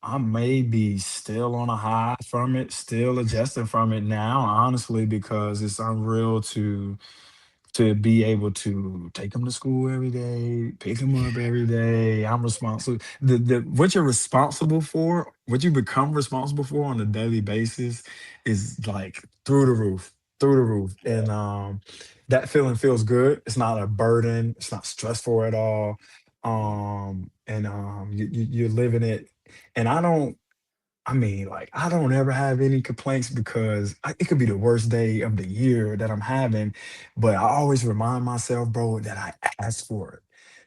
I may be still on a high from it, still adjusting from it now, honestly, because it's unreal to be able to take them to school every day, pick them up every day. I'm responsible. The what you're responsible for, what you become responsible for on a daily basis, is like through the roof, and that feeling feels good. It's not a burden. It's not stressful at all. And you're living it, and I mean, like, I don't ever have any complaints because it could be the worst day of the year that I'm having, but I always remind myself, bro, that I asked for it.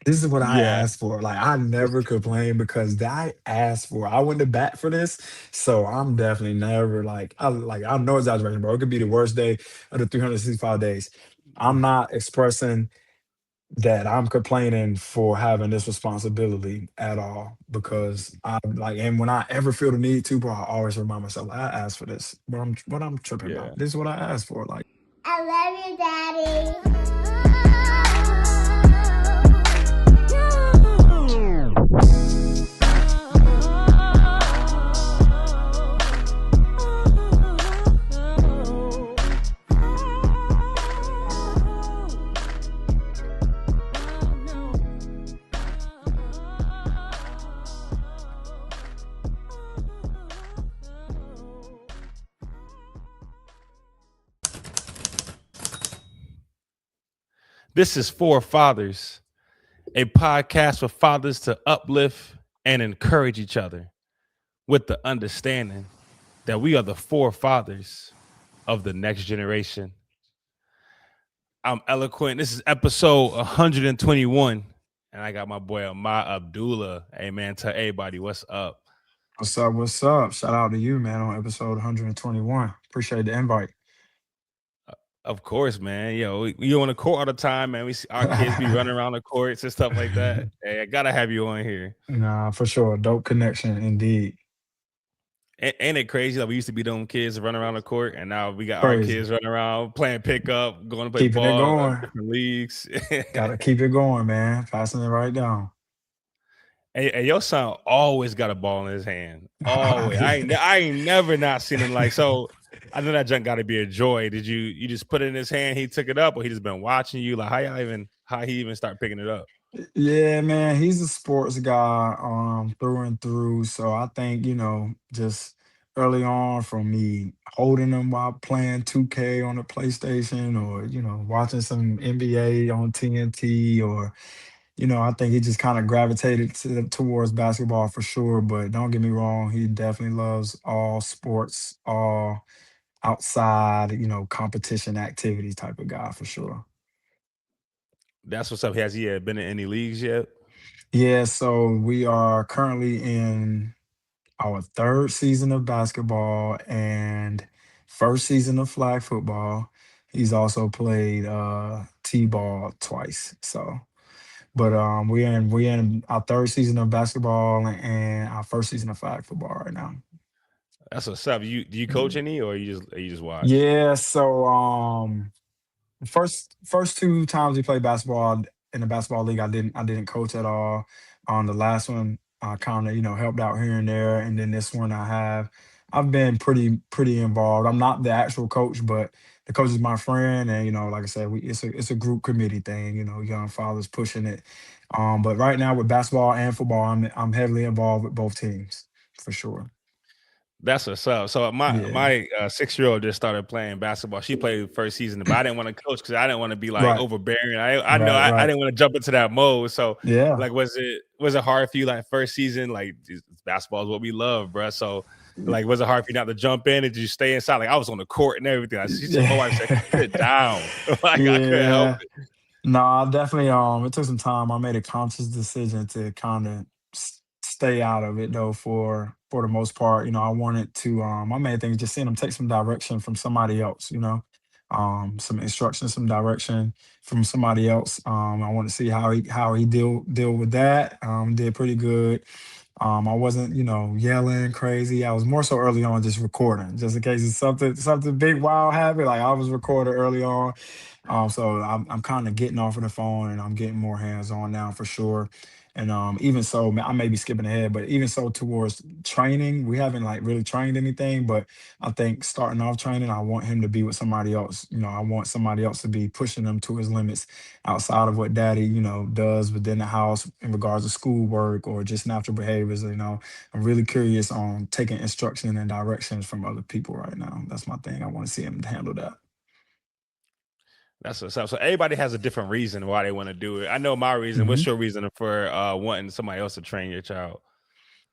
This is what I Yeah. asked for. Like, I never complain because I asked for it. I went to bat for this, so I'm definitely never I know exaggeration, bro. It could be the worst day of the 365 days. I'm not expressing that I'm complaining for having this responsibility at all because I like, and when I ever feel the need to, bro, I always remind myself, like, I asked for this. What I'm tripping about. Yeah. This is what I asked for. Like, I love you, Daddy. This is For Fathers, a podcast for fathers to uplift and encourage each other with the understanding that we are the forefathers of the next generation. I'm eloQuint. This is episode 121. And I got my boy Ahmad Abdullah. Hey man, tell everybody what's up. what's up? What's up? Shout out to you, man, on episode 121. Appreciate the invite. Of course, man. Yo, we on the court all the time, man. We see our kids be running around the courts and stuff like that. Hey, I gotta have you on here. Nah, for sure. Dope connection indeed. Ain't it crazy that we used to be them kids running around the court, and now we got our Crazy. kids running around playing pickup, going to play Keeping it ball, going. different leagues. Gotta keep it going, man. Passing it right down. And your son always got a ball in his hand. Always. I ain't never not seen him like so. I know that junk got to be a joy. Did you just put it in his hand? He took it up, or he just been watching you? Like how he even start picking it up? Yeah, man, he's a sports guy, through and through. So I think, just early on from me holding him while playing 2K on the PlayStation or, watching some NBA on TNT or, I think he just kind of gravitated towards basketball for sure. But don't get me wrong, he definitely loves all sports, all outside, competition activities type of guy for sure. That's what's up. Has he been in any leagues yet? Yeah, so we are currently in our third season of basketball and first season of flag football. He's also played T-ball twice. So, but we in our third season of basketball and our first season of flag football right now. That's what's up. Do you coach any, or you just watch? Yeah, so first two times we played basketball in the basketball league, I didn't coach at all. On the last one, I kind of helped out here and there, and then this one I have. I've been pretty involved. I'm not the actual coach, but the coach is my friend, and like I said, it's a group committee thing. Young fathers pushing it. But right now with basketball and football, I'm heavily involved with both teams for sure. That's what's up. So my Yeah, my 6-year-old just started playing basketball. She played first season, but I didn't want to coach because I didn't want to be like right, overbearing. I know right, I right. didn't want to jump into that mode. So Yeah. like, was it hard for you like first season? Like basketball is what we love, bro. So like, was it hard for you not to jump in? Did you stay inside? Like I was on the court and everything. She said, my wife said, sit down. Like I couldn't help Yeah. No, I definitely it took some time. I made a conscious decision to kind of stay out of it though for the most part. I wanted to my main thing is just seeing them take some direction from somebody else, some instruction, some direction from somebody else. I want to see how he deal with that. Did pretty good. I wasn't, yelling crazy. I was more so early on just recording, just in case it's something big wild happened. Like I was recording early on, so I'm kind of getting off of the phone and I'm getting more hands on now for sure. And even so, I may be skipping ahead, but even so, towards training, we haven't like really trained anything. But I think starting off training, I want him to be with somebody else. I want somebody else to be pushing him to his limits outside of what daddy, does within the house in regards to schoolwork or just natural behaviors. I'm really curious on taking instruction and directions from other people right now. That's my thing. I want to see him handle that. That's what's up. So everybody has a different reason why they want to do it. I know my reason. What's Mhm. your reason for wanting somebody else to train your child?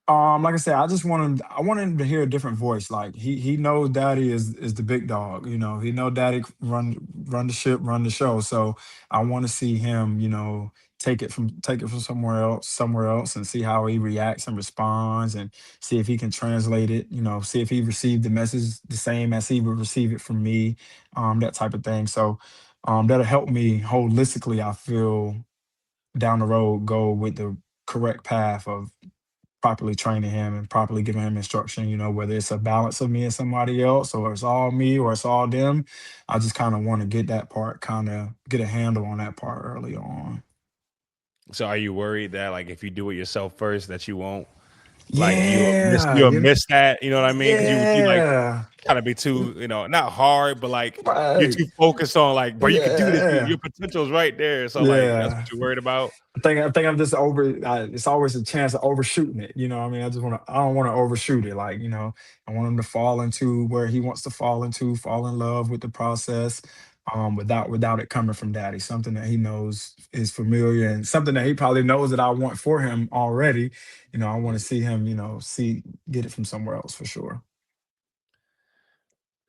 Like I said, I just want him. I want him to hear a different voice. Like he knows Daddy is the big dog. He know Daddy run the ship, run the show. So I want to see him. Take it from somewhere else, and see how he reacts and responds, and see if he can translate it. See if he received the message the same as he would receive it from me. That type of thing. So that'll help me holistically. I feel down the road go with the correct path of properly training him and properly giving him instruction, whether it's a balance of me and somebody else or it's all me or it's all them. I just kind of want to get that part, kind of get a handle on that part early on. So are you worried that like if you do it yourself first that you won't like Yeah, you'll miss that? You know what I mean? Because you like yeah, kind of be too not hard, but like you're right, too focused on like, bro, you could do this. Your yeah, potential is right there. So like that's yeah. what you're worried about. I think I'm just over. It's always a chance of overshooting it. What I mean, I just want to. I don't want to overshoot it. Like I want him to fall into where he wants to fall into, fall in love with the process, without it coming from daddy. Something that he knows is familiar and something that he probably knows that I want for him already. I want to see him. Get it from somewhere else for sure.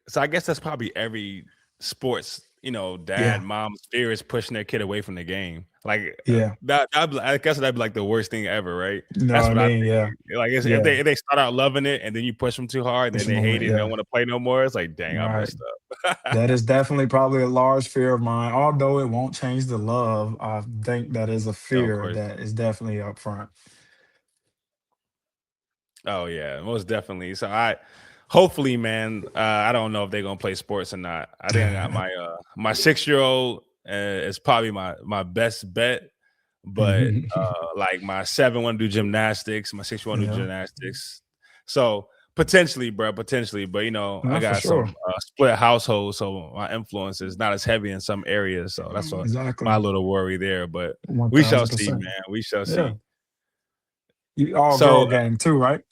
So I guess that's probably every sports, dad, Yeah, mom's fear is pushing their kid away from the game. Like yeah. I guess that'd be like the worst thing ever, right? You know That's what I what I mean? think. Yeah, Like if yeah. they start out loving it and then you push them too hard, and Push then him they on hate it. it and Yeah. don't want to play no more. It's like, dang, I Right. messed up. That is definitely probably a large fear of mine. Although it won't change the love, I think that is a No, of fear course. that is definitely up front. Oh yeah, most definitely. So hopefully, man. I don't know if they're gonna play sports or not. I think I got my 6-year old is probably my best bet, but like my 7 want to do gymnastics, my 6 want to do Yeah, gymnastics. So potentially, bro, potentially, but I no, for got sure. some split household, so my influence is not as heavy in some areas. So that's my Exactly. little worry there. But we shall see, 1000%. man. We shall Yeah. see. You all So girl gang too, right?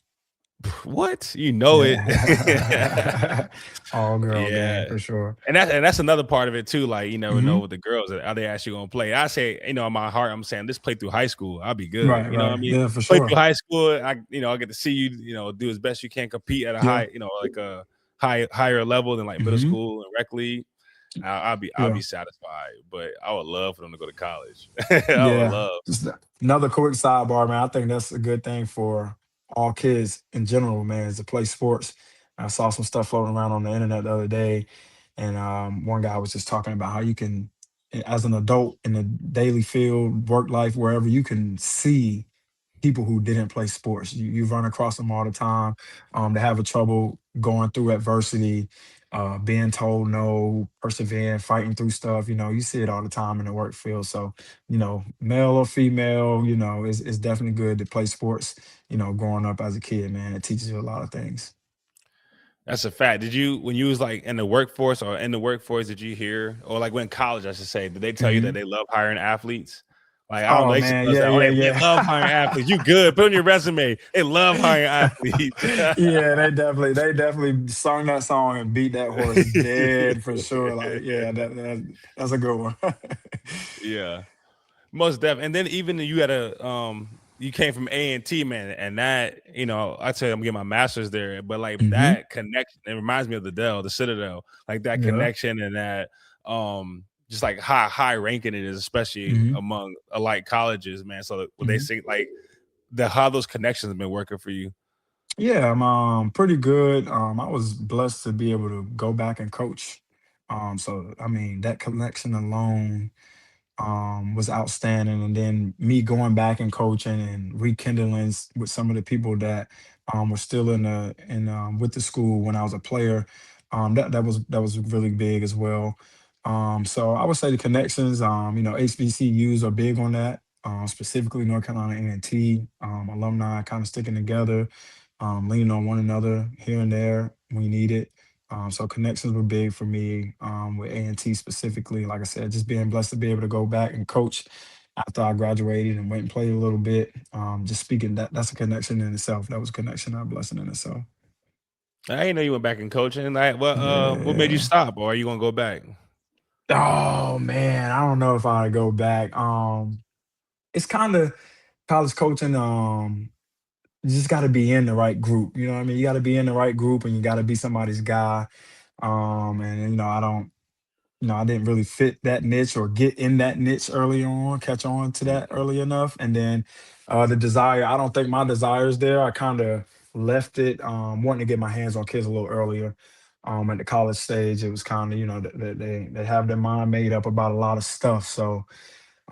what you know it. Yeah. All girl Yeah, gang for sure. and that's another part of it too. Like you never know Hmm. with the girls, are they actually gonna play? I say, in my heart, I'm saying this play through high school. I'll be good. Right, You know what I right. mean? Yeah, for Play through sure. high school. I get to see you. Do as best you can, compete at a Yeah. high, like a higher level than like middle Hmm. school and rec league. I'll be Yeah. satisfied. But I would love for them to go to college. I would Yeah. love. Just another quick sidebar, man. I think that's a good thing for all kids in general, man, is to play sports. I saw some stuff floating around on the internet the other day, and one guy was just talking about how you can, as an adult in the daily field, work life, wherever, you can see people who didn't play sports. You run across them all the time. They have a trouble going through adversity, being told no, persevering, fighting through stuff. You see it all the time in the work field. So, male or female, it's definitely good to play sports. Growing up as a kid, man, it teaches you a lot of things. That's a fact. Did you, when you was like in the workforce, did you hear, or like when in college, I should say, did they tell you that Hmm. they love hiring athletes? Like, I don't know, Oh they used to man, tell us yeah, that, oh, yeah, they yeah. love hiring athletes. You good. Put on your resume. They love hiring athletes. Yeah, they definitely sung that song and beat that horse dead for sure. Like, yeah, that's a good one. Yeah. Most definitely. And then even you had you came from A&T, man, and that, I tell you, I'm getting my master's there, but like Hmm. that connection, it reminds me of the Citadel, like that Yeah. connection and that, just like high ranking it is, especially Hmm. among alike colleges, man. So would they Hmm. say like how those connections have been working for you? Yeah, I'm pretty good. I was blessed to be able to go back and coach. So I mean that connection alone was outstanding. And then me going back and coaching and rekindling with some of the people that were still with the school when I was a player, that was really big as well. So I would say the connections, HBCUs are big on that. specifically North Carolina A&T alumni, kind of sticking together, leaning on one another here and there when we need it. So connections were big for me with A&T specifically. Like I said, just being blessed to be able to go back and coach after I graduated and went and played a little bit. Just speaking, that's a connection in itself. That was a connection, a blessing in itself. I didn't know you went back in coaching. Like, what made you Yeah. stop, or are you gonna go back? Oh man, I don't know if I go back. It's kind of college coaching. You just got to be in the right group. You know what I mean? You got to be in the right group, and you got to be somebody's guy. And I don't. I didn't really fit that niche or get in that niche early on, catch on to that Mhm. early enough. And then the desire, I don't think my desire is there. I kind of left it, wanting to get my hands on kids a little earlier. At the college stage, it was kind of, they have their mind made up about a lot of stuff. So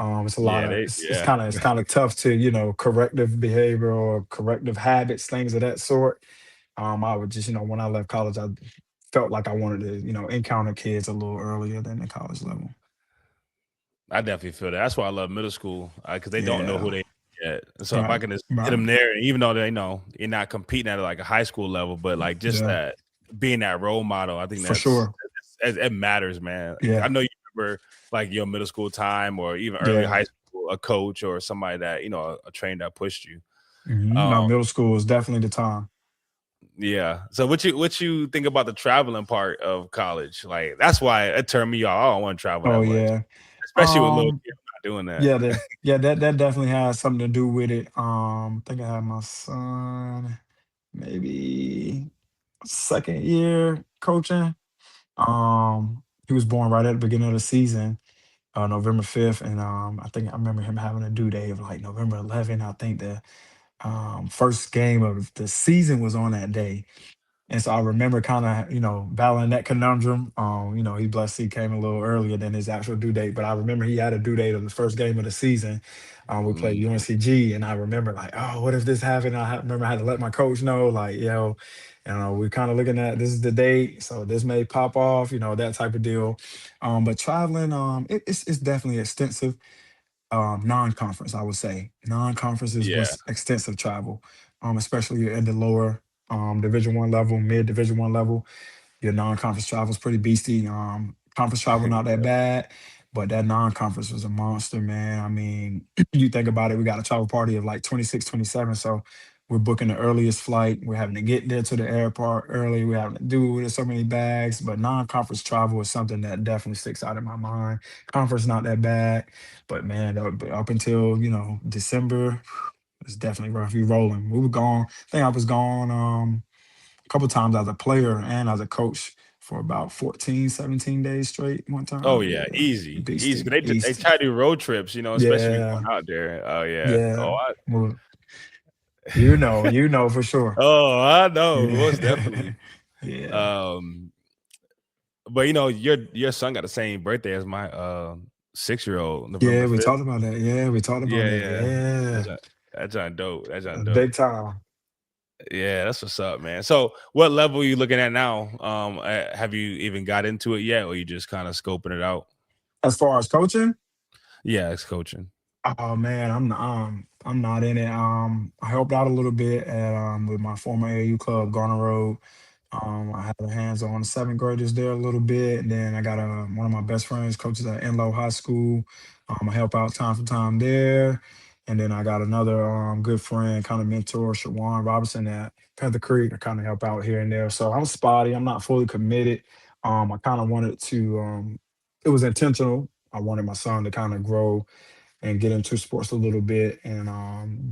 it's a lot Yeah, of, they it's yeah. kind of, it's kind of tough to, corrective behavior or corrective habits, things of that sort. I would just, when I left college, I felt like I wanted to, encounter kids a little earlier than the college level. I definitely feel that. That's why I love middle school, because they don't know who Yeah. they yet. So if I Right. can just hit Right. them there, even though they know you're not competing at like a high school level, but like just Yeah. that being that role model, I think For sure. it matters, man. I Yeah. know you remember like your middle school time or even early Yeah. high school, a coach or somebody that a trainer that pushed you. No, Um, middle school is definitely the time. yeah. So what you think about the traveling part of college? Like that's why it turned me off. I don't want to travel Oh that much, yeah. especially with little Um. kids. I'm not doing that. Yeah. That definitely has something to do with it. I think I had my son maybe second year coaching. He was born right at the beginning of the season, November 5th, and I think I remember him having a due date of like November 11th. I think the first game of the season was on that day. And so I remember kind of, battling that conundrum. He blessed he came a little earlier than his actual due date, but I remember he had a due date of the first game of the season. We played Mm, UNCG, and I remember like, oh, what if this happened? Remember I had to let my coach know, like, we're kind of looking at this is the date, so this may pop off, that type of deal. But traveling, it's definitely extensive. Non-conference, I would say. Non-conference is yeah. what's extensive travel, especially at the lower Division One level, mid Division One level. Your non-conference travel is pretty beastie. Conference travel not that bad, but that non-conference was a monster, man. I mean, you think about it, we got a travel party of like 26, 27. So we're booking the earliest flight. We're having to get there to the airport early. We're having to do with so many bags. But non-conference travel is something that definitely sticks out in my mind. Conference not that bad, but man, up until December, it's definitely rough. You rolling. We were gone. I think I was gone. A couple times as a player and as a coach for about 14, 17 days straight one Oh time. yeah, Yeah. easy, easy. Beastie. They Beastie. try to do road trips, especially if you're Yeah. going out there. Oh yeah. Yeah. Well, you know for sure. I know, most Yeah. definitely. Yeah. Um, but your son got the same birthday as my 6-year-old, November Yeah, we 5th. talked about that. Yeah, we talked about Yeah, that. yeah. Yeah. That's on dope. That's on Big dope. time. Yeah, that's what's up, man. So, what level are you looking at now? Have you even got into it yet, or you just kind of scoping it out? As far as coaching, Yeah, it's coaching. oh man, I'm not in it. I helped out a little bit at with my former AU club, Garner Road. I had a hands on seventh graders there a little bit. And then I got one of my best friends coaches at L.L.C High School. I help out time for time there. And then I got another good friend, kind of mentor, Shawan Robinson at Panther Creek. I kind of help out here and there. So I'm spotty. I'm not fully committed. I kind of wanted to. It was intentional. I wanted my son to kind of grow and get into sports a little bit. And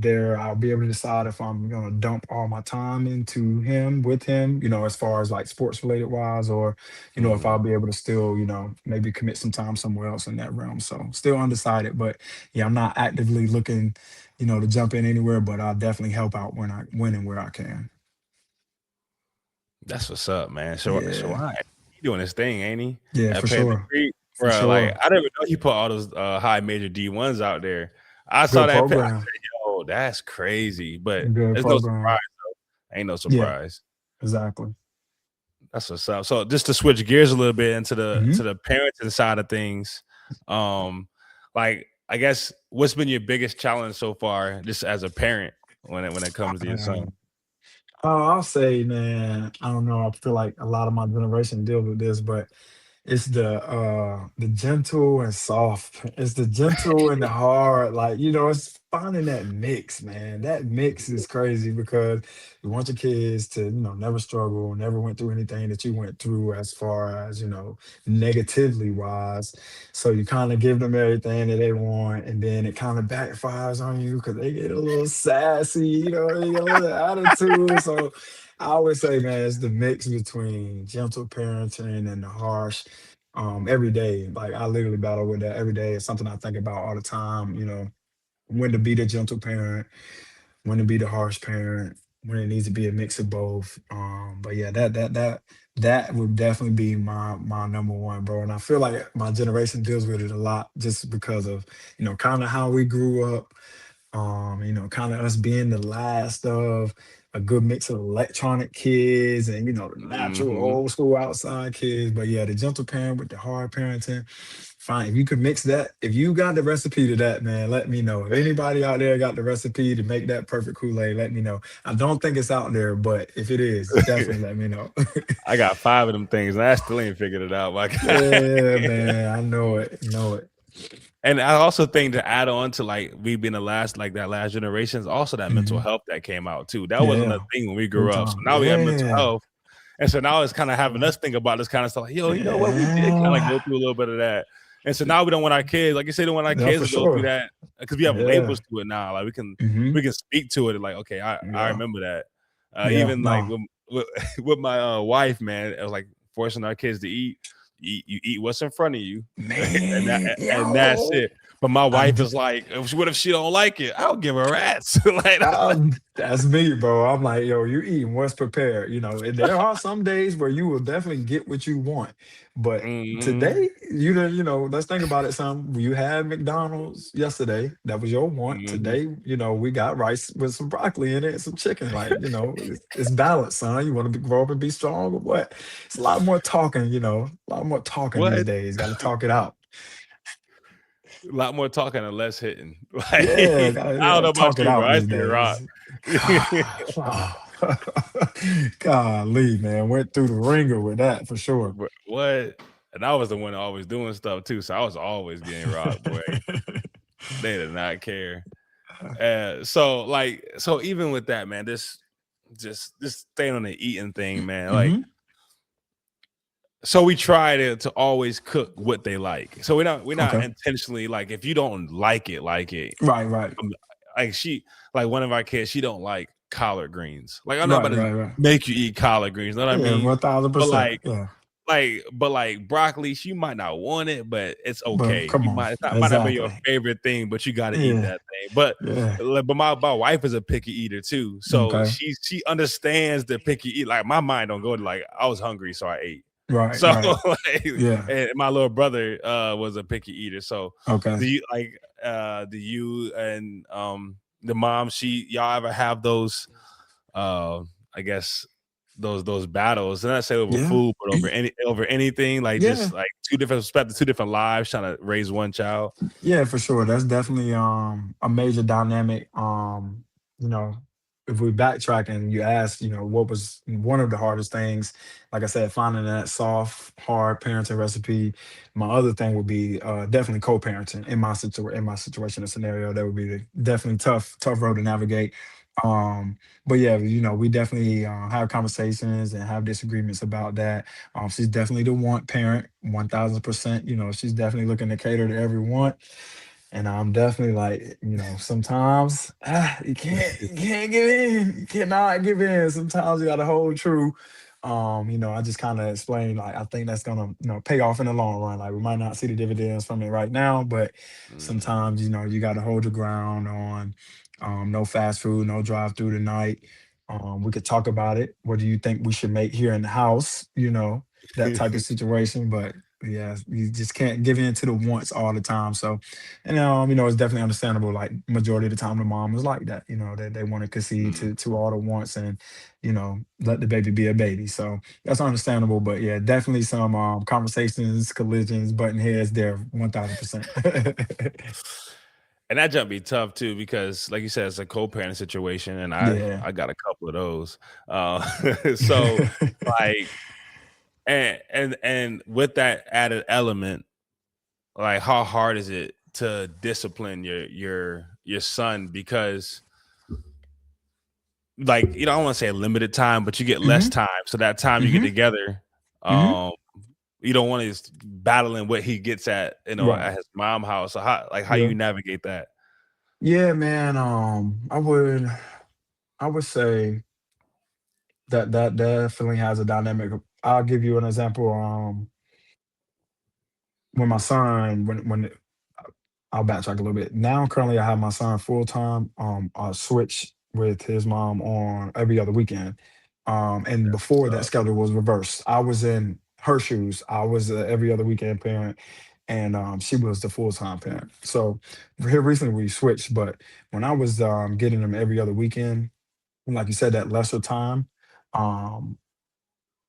there I'll be able to decide if I'm gonna dump all my time into him with him, as far as like sports related wise, or if I'll Hmm. be able to still, maybe commit some time somewhere else in that realm. So still undecided, but yeah, I'm not actively looking, to jump in anywhere, but I'll definitely help out when and where I can. That's what's up, man. So Yeah. why he doing his thing, ain't he? Yeah, At for Panther sure. Creek, For bro. Like sure. I didn't even know he put all those high major D1s out there. I saw Good that. I program. said, "Yo, that's crazy," but Good there's no surprise. program. Ain't no Yeah, surprise. exactly. That's what's up. So just to switch gears a little bit into the Hmm. to the parenting side of things, um, like I guess what's been your biggest challenge so far, just as a parent, when it comes to your son? Um, oh, I'll say, man, I don't know. I feel like a lot of my generation deals with this, but it's the gentle and soft. It's the gentle and the hard. Like, it's finding that mix, man. That mix is crazy because you want your kids to, never struggle, never went through anything that you went through as far as, negatively wise. So you kind of give them everything that they want, and then it kind of backfires on you because they get a little sassy, they get a little attitude. So I always say, man, it's the mix between gentle parenting and the harsh every day. Like I literally battle with that every day. It's something I think about all the time, when to be the gentle parent, when to be the harsh parent, when it needs to be a mix of both. But yeah, that would definitely be my number one, bro. And I feel like my generation deals with it a lot just because of, kind of how we grew up, kind of us being the last of a good mix of electronic kids and the natural Hmm. old school outside kids. But yeah, the gentle parent with the hard parenting. Fine. If you could mix that, if you got the recipe to that, man, let me know. If anybody out there got the recipe to make that perfect Kool-Aid, let me know. I don't think it's out there, but if it is, definitely let me know. I got 5 of them things, and I still ain't figured it out, my guy. Yeah, man. I know it. Know it. And I also think to add on to like we being the last, like that last generation, is also that mental Mhm. health that came out too. That wasn't a Yeah. thing when we grew Big up. So time. now we have mental Yeah. health. And so now it's kind of having us think about this kind of stuff. Like, yo, you know what? We did kind of Yeah. go through a little bit of that. And so now we don't want our kids, like you said, don't want our Yeah, kids for to go through sure. that because we have Yeah. labels to it now. Like we can Hmm. speak to it. Like, okay, I Yeah. remember that. Yeah. Even like No. with, with my wife, man, it was like forcing our kids to eat. You eat what's in front of you, Man, and that's yo. it. But my I wife is like, what if she don't like it? I don't give a rat's. Like, That's me, bro. I'm like, yo, you eating what's prepared, and there are some days where you will definitely get what you want. But mm-hmm, today, let's think about it, son. You had McDonald's yesterday. That was your want. mm-hmm. Today, we got rice with some broccoli in it and some chicken. Like, it's balanced, son. You want to grow up and be strong or what? It's a lot more talking, a lot more talking these What? days. Got to talk it out. A lot more talking and less hitting. Like, Yeah, I don't know talk about it you, out bro. I these see a rock. days. Golly, man, went through the ringer with that for sure. What? And I was the one always doing stuff too, so I was always getting rocked, boy. They did not care. So even with that, man, this staying on the eating thing, man. Like, Hmm. so we try to always cook what they like. So we're not Okay. intentionally like, if you don't like it, Right, right, um, like like one of our kids, she don't like collard greens. Like I'm not right, about to right, right. make you eat collard greens, know what I Yeah, mean? But 1000%. Yeah, like broccoli, she might not want it, but it's but okay. come on, It might not be your exactly. favorite thing, but you got to eat Yeah, that thing. But yeah. but my wife is a picky eater too, so Okay. she understands the picky eat. Like my mind don't go to like I was hungry, so I ate. Right, So right. like, Yeah. and my little brother was a picky eater. So Okay. do you and the mom, y'all ever have those I guess those battles, and not say over Yeah. food, but over anything, like Yeah. just like two different perspectives, two different lives trying to raise one child. Yeah, for sure. That's definitely a major dynamic. You know, if we backtrack and you ask, what was one of the hardest things, like I said, finding that soft, hard parenting recipe. My other thing would be definitely co-parenting in my situation and scenario. That would be definitely tough road to navigate. But yeah, we definitely have conversations and have disagreements about that. She's definitely the want parent, 1000%. She's definitely looking to cater to every want. And I'm definitely like, sometimes you can't give in. You cannot give in. Sometimes you gotta hold true. I just kind of explained like I think that's gonna, pay off in the long run. Like we might not see the dividends from it right now, but Mhm. sometimes, you gotta hold your ground on no fast food, no drive through tonight. We could talk about it. What do you think we should make here in the house? That type of situation. But Yeah, you just can't give in to the wants all the time. So, and it's definitely understandable. Like majority of the time, the mom is like that. They want to concede Mm. to all the wants and let the baby be a baby. So that's understandable. But yeah, definitely some conversations, collisions, button heads there, 1,000%. And that jump be tough too because, like you said, it's a co-parent situation, and I Yeah. I got a couple of those. So like, and with that added element, like how hard is it to discipline your son? Because like, I don't want to say a limited time, but you get less Hmm. time. So that time you get Hmm. together, Hmm. um, you don't want to battling what he gets at, Right. at his mom house. So how Yeah. you navigate that? Yeah, man. I would say that definitely has a dynamic. I'll give you an example. When my son, when I'll backtrack a little bit. Now, currently, I have my son full time. I switch with his mom on every other weekend. And before that So schedule was reversed. I was in her shoes. I was a every other weekend parent, and she was the full time parent. So here recently we switched. But when I was getting them every other weekend, like you said, um,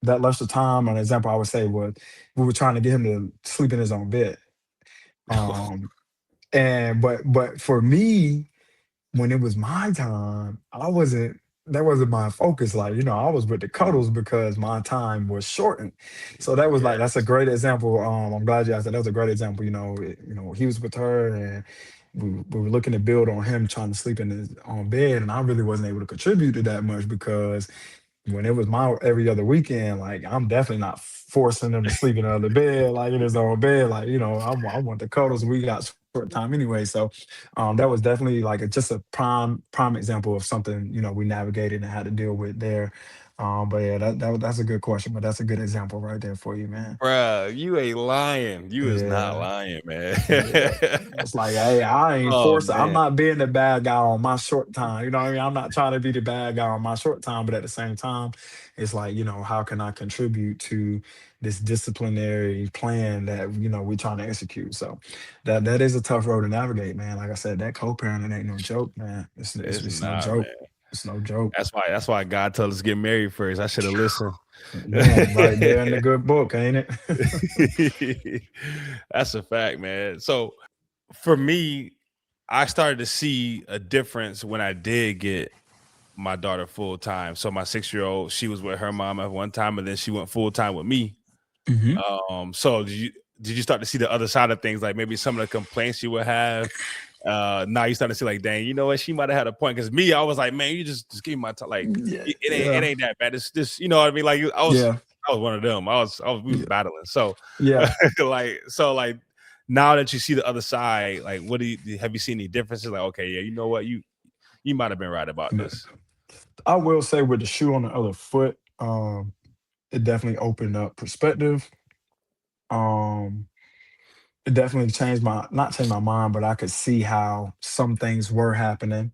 that lesser time, an example I would say was we were trying to get him to sleep in his own bed. Um, and but for me, when it was my time, that wasn't my focus. Like, I was with the cuddles because my time was shortened. So that was like that's a yes. great example. I'm glad you asked that. That was a great example. He was with her and we were looking to build on him trying to sleep in his own bed. And I really wasn't able to contribute to that much because when it was my every other weekend, like I'm definitely not forcing them to sleep in another bed, like in his own bed. Like, I want the cuddles. We got short time anyway. So that was definitely like just a prime example of something, we navigated and had to deal with there. But yeah, that's a good question, but that's a good example right there for you, man. Bruh, you ain't lying. You is not Yeah. lying, man. Yeah, it's like, hey, I ain't Oh, forcing. I'm man. not being the bad guy on my short time. You know what I mean? I'm not trying to be the bad guy on my short time, but at the same time, it's like, how can I contribute to this disciplinary plan that we're trying to execute? So that is a tough road to navigate, man. Like I said, that co-parenting ain't no joke, man. It's It's no not, joke. man. It's no joke. That's why God told us to get married first. I should have listened. Boom, right there in the good book, ain't it? That's a fact, man. So for me, I started to see a difference when I did get my daughter full time. So my 6-year-old, she was with her mom at one time, and then she went full time with me. Hmm. So did you start to see the other side of things, like maybe some of the complaints you would have? Now you start to see like, dang, you know what? She might have had a point. Because me, I was like, man, you just give me my time. Like Yeah, it yeah, ain't that bad. It's just, you know what I mean. Like yeah, I was one of them. We was yeah, battling. So yeah. like now that you see the other side, like what have you seen any differences? Like, okay, yeah, you know what, you might have been right about this. I will say with the shoe on the other foot, it definitely opened up perspective. Um, it definitely changed not changed my mind, but I could see how some things were happening.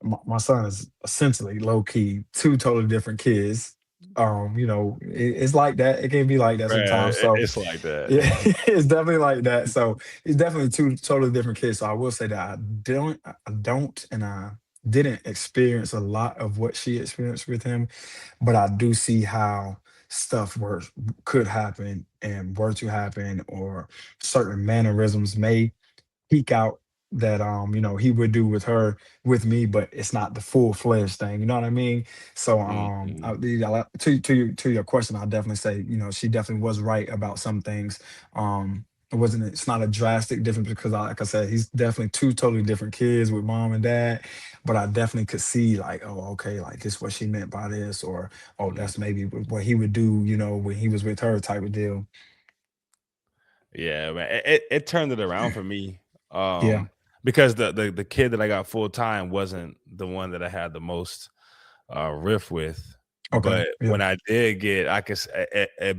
My son is essentially low key two totally different kids. It's like that. It can be like that Right. sometimes. So It's like that. yeah, it's definitely like that. So it's definitely two totally different kids. So I will say that I don't, and I didn't experience a lot of what she experienced with him, but I do see how stuff could happen and were to happen, or certain mannerisms may peek out that he would do with her with me, but it's not the full-fledged thing, you know what I mean? So Mhm. to your question, I'll definitely say, she definitely was right about some things. It's not a drastic difference because like I said, he's definitely two totally different kids with mom and dad, but I definitely could see like, oh, okay, like this what she meant by this, or oh, Mhm. that's maybe what he would do, when he was with her type of deal. Yeah, man. It turned it around for me. Yeah. Because the kid that I got full time wasn't the one that I had the most riff with. Okay. But Yeah. when I did get, I guess it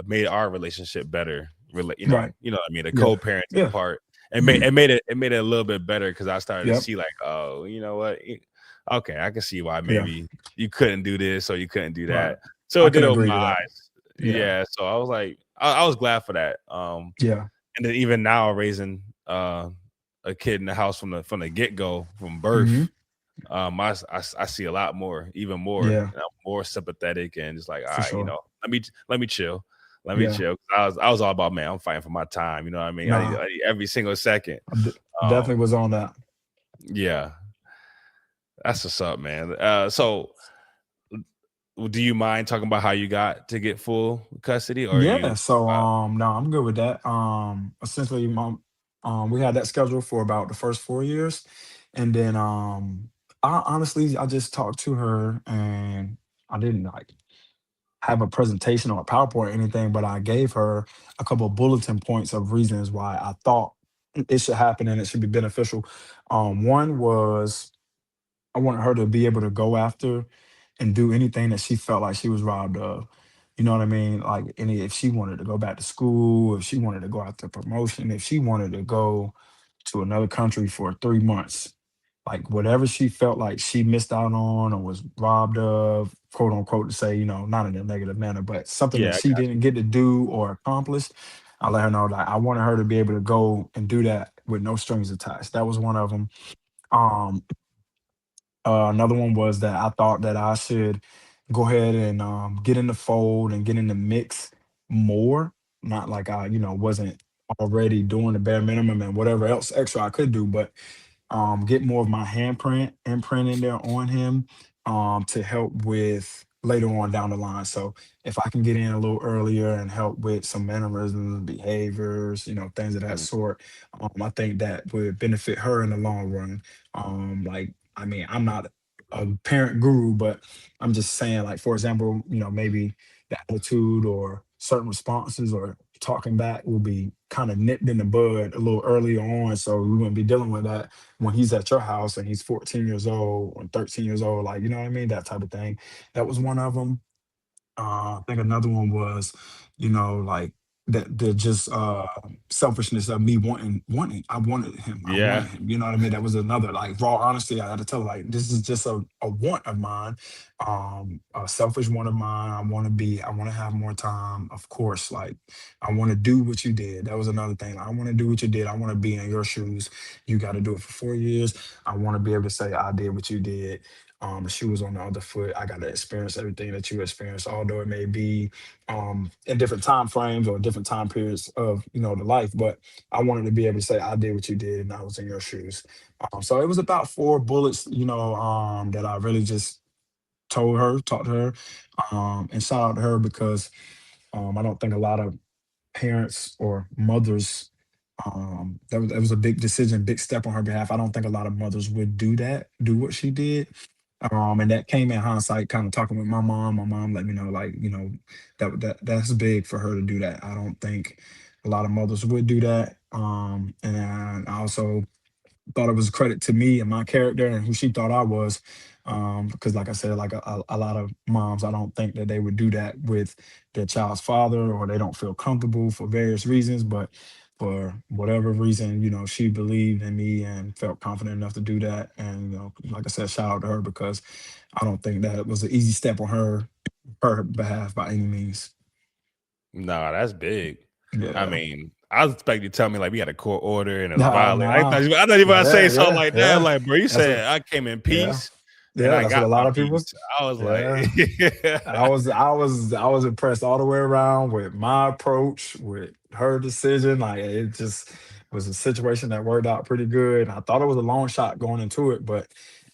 made our relationship better. Really, Right. what I mean, the Yeah. co-parenting Yeah. part. Mhm. It made it a little bit better because I started to Yep. see like, oh, you know what? Okay, I can see why Yeah. maybe you couldn't do this or you couldn't do Right. that. So I it did can open agree my to that. eyes. Yeah. Yeah, so I was like, I was glad for that. Yeah. And then even now raising a kid in the house from the get go, from Hmm. birth, I see a lot more, even more, Yeah, and I'm more sympathetic and just like, all for right, sure. let me chill, let me Yeah. chill. I was all about, man, I'm fighting for my time. You know what I mean? Nah, I need every single second. definitely Um, was on that. yeah, that's what's up, man. So do you mind talking about how you got to get full custody, or are Yeah, you? so no, I'm good with that. Essentially we had that scheduled for about the first 4 years. And then I honestly I just talked to her and I didn't like have a presentation or a PowerPoint or anything, but I gave her a couple of bulletin points of reasons why I thought it should happen and it should be beneficial. One was I wanted her to be able to go after and do anything that she felt like she was robbed of. You know what I mean? Like any if she wanted to go back to school, if she wanted to go after promotion, if she wanted to go to another country for 3 months, like whatever she felt like she missed out on or was robbed of, quote unquote, to say, not in a negative manner, but something Yeah, that I she got didn't get to do or accomplish. I let her know that I wanted her to be able to go and do that with no strings attached. That was one of them. Um, Another one was that I thought that I should go ahead and get in the fold and get in the mix more. Not like I, wasn't already doing the bare minimum and whatever else extra I could do, but get more of my imprint in there on him, to help with later on down the line. So if I can get in a little earlier and help with some mannerisms, behaviors, things of that you. sort, I think that would benefit her in the long run. Like, I mean, I'm not a parent guru, but I'm just saying, like, for example, maybe the attitude or certain responses or talking back will be kind of nipped in the bud a little earlier on. So we wouldn't be dealing with that when he's at your house and he's 14 years old or 13 years old, like, you know what I mean? That type of thing. That was one of them. I think another one was, like the just selfishness of me wanting. I wanted him. I Yeah. wanted him. You know what I mean? That was another like raw honesty. I had to tell her like this is just a want of mine, a selfish one of mine. I want to have more time. Of course, like I want to do what you did. That was another thing. I want to do what you did. I want to be in your shoes. You got to do it for 4 years. I want to be able to say I did what you did. The shoe was on the other foot. I got to experience everything that you experienced, although it may be in different time frames or different time periods of the life. But I wanted to be able to say I did what you did, and I was in your shoes. So it was about four bullets, that I really just told her, talked to her, and shout out to her because I don't think a lot of parents or mothers that was a big decision, big step on her behalf. I don't think a lot of mothers would do what she did. And that came in hindsight, kind of talking with my mom. My mom let me know, like, that's big for her to do that. I don't think a lot of mothers would do that. And I also thought it was a credit to me and my character and who she thought I was. Because like I said, like a lot of moms, I don't think that they would do that with their child's father, or they don't feel comfortable for various reasons. But for whatever reason, she believed in me and felt confident enough to do that. And like I said, shout out to her because I don't think that was an easy step on her behalf by any means. No, that's big. I Yeah. mean, I was expecting you to tell me like we had a court order and it was Nah, violated. nah. I thought you were about to say Yeah, something yeah, like that. yeah. Like, bro, you That's what. said I came in Yeah. peace and Yeah, I that's what got a my lot of people. peace. I was like, Yeah, I was impressed all the way around with my approach, with her decision. Like it just was a situation that worked out pretty good. I thought it was a long shot going into it, but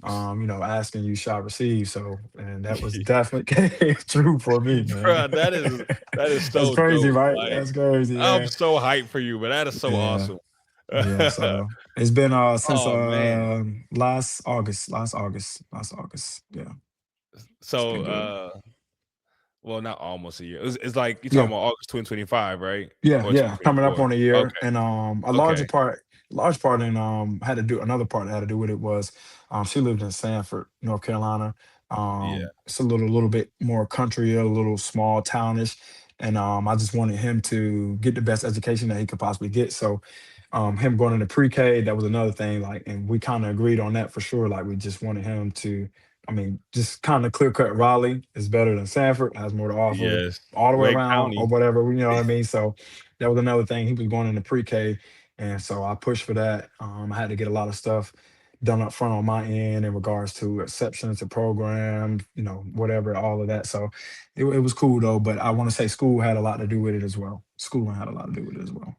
asking you shall receive. So, and that was definitely came true for me, man. bro, that is That's so crazy, dope. right? Like, That's crazy, I'm man. so hyped for you, but that is so Yeah, awesome. yeah. So it's been since Oh man. last August. Yeah, it's So been good. well, not almost a year. It's like you're talking Yeah. about August 2025, right? Yeah, Or yeah, coming up 2024. on a year, Okay. and a Okay. large part, and had to do another part that had to do with it was, she lived in Sanford, North Carolina. Yeah. It's a little bit more country, a little small townish, and I just wanted him to get the best education that he could possibly get. So, him going into pre-K, that was another thing. Like, and we kind of agreed on that for sure. Like, we just wanted him to I mean, just kind of clear cut Raleigh is better than Sanford, has more to offer Yes. all the way Wake around or County. whatever, you know what I mean? So that was another thing. He was going into pre-K. And so I pushed for that. I had to get a lot of stuff done up front on my end in regards to exceptions to programs, whatever, all of that. So it was cool though. But I want to say school had a lot to do with it as well. Schooling had a lot to do with it as well.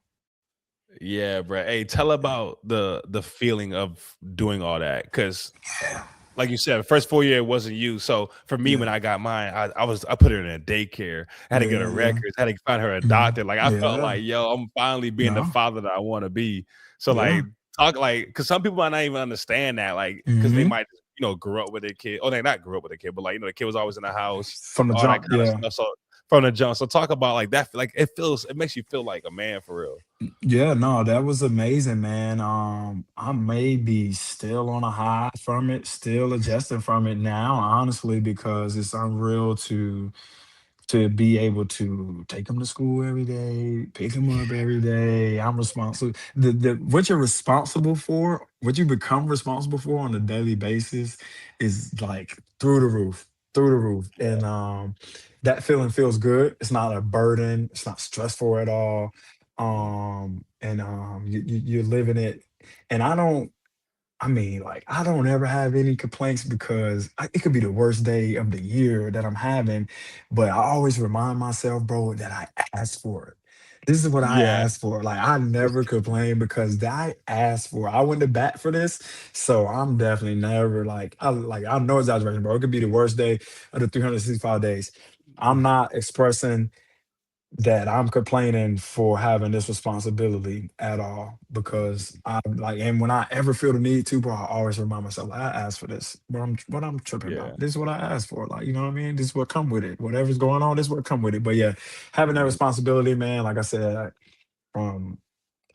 Yeah, bro. Hey, tell about the feeling of doing all that. Cause Yeah. like you said, first 4 year it wasn't you. So for me, when Yeah. I got mine, I put her in a daycare. I had to get Yeah. her Yeah. records. I had to find her a Mhm. doctor. Like I felt Yeah. like, yo, I'm finally being the No. father that I want to be. So Yeah. like talk like, because some people might not even understand that, like, because they Hmm. might grow up with their kid, or they not grow up with a kid, but like the kid was always in the house, From the all that jump. kind of Yeah. stuff. So from the jump, so talk about like that. Like it makes you feel like a man for real. Yeah, no, that was amazing, man. I may be still on a high from it, still adjusting from it now, honestly, because it's unreal to be able to take them to school every day, pick them up every day. I'm responsible. The what you're responsible for, what you become responsible for on a daily basis is like through the roof. And that feeling feels good. It's not a burden. It's not stressful at all. And you're living it. And I mean, like, I don't ever have any complaints because it could be the worst day of the year that I'm having, but I always remind myself, bro, that I asked for it. This is what I Yeah. asked for. Like, I never complain because I asked for it. I went to bat for this, so I'm definitely never I know exaggeration, bro. It could be the worst day of the 365 days. I'm not expressing that I'm complaining for having this responsibility at all because I like, and when I ever feel the need to, bro, I always remind myself, like, I asked for this. What I'm tripping Yeah. about. This is what I asked for. Like, you know what I mean? This is what come with it. Whatever's going on, this is what come with it. But yeah, having that responsibility, man, like I said, from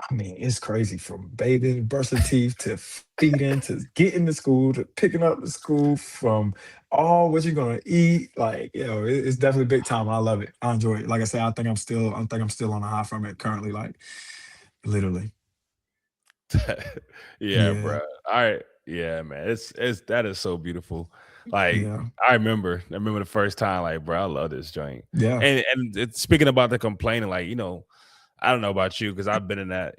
I mean, it's crazy from bathing, brushing teeth to feeding to getting to school to picking up the school from all what you're gonna eat. Like, it's definitely big time. I love it. I enjoy it. Like I said, I think I'm still on a high from it currently. Like literally. Yeah, Yeah. bro. All right. Yeah, man. It's that is so beautiful. Like Yeah. I remember the first time, like, bro, I love this joint. Yeah. And it's speaking about the complaining, like, I don't know about you because I've been in that,